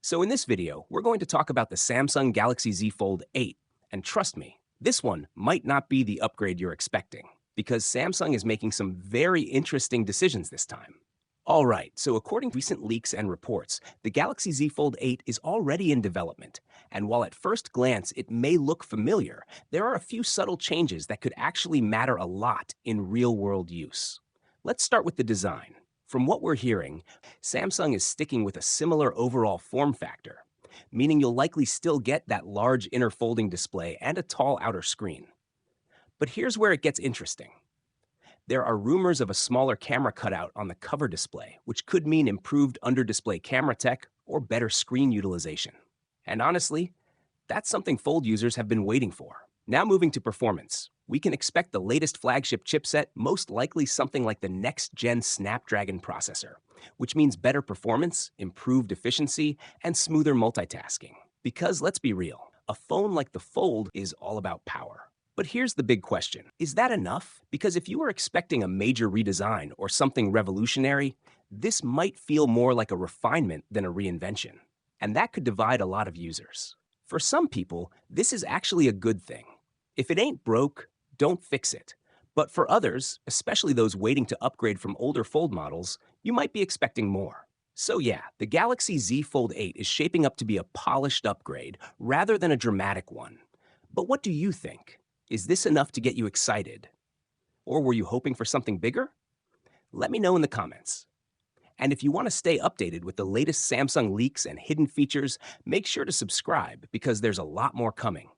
So in this video, we're going to talk about the Samsung Galaxy Z Fold 8. And trust me, this one might not be the upgrade you're expecting, because Samsung is making some very interesting decisions this time. All right, so according to recent leaks and reports, the Galaxy Z Fold 8 is already in development. And while at first glance it may look familiar, there are a few subtle changes that could actually matter a lot in real-world use. Let's start with the design. From what we're hearing, Samsung is sticking with a similar overall form factor, meaning you'll likely still get that large inner folding display and a tall outer screen. But here's where it gets interesting. There are rumors of a smaller camera cutout on the cover display, which could mean improved under-display camera tech or better screen utilization. And honestly, that's something Fold users have been waiting for. Now moving to performance, we can expect the latest flagship chipset, most likely something like the next-gen Snapdragon processor, which means better performance, improved efficiency, and smoother multitasking. Because let's be real, a phone like the Fold is all about power. But here's the big question. Is that enough? Because if you were expecting a major redesign or something revolutionary, this might feel more like a refinement than a reinvention. And that could divide a lot of users. For some people, this is actually a good thing. If it ain't broke, don't fix it. But for others, especially those waiting to upgrade from older Fold models, you might be expecting more. So yeah, the Galaxy Z Fold 8 is shaping up to be a polished upgrade rather than a dramatic one. But what do you think? Is this enough to get you excited? Or were you hoping for something bigger? Let me know in the comments. And if you want to stay updated with the latest Samsung leaks and hidden features, make sure to subscribe because there's a lot more coming.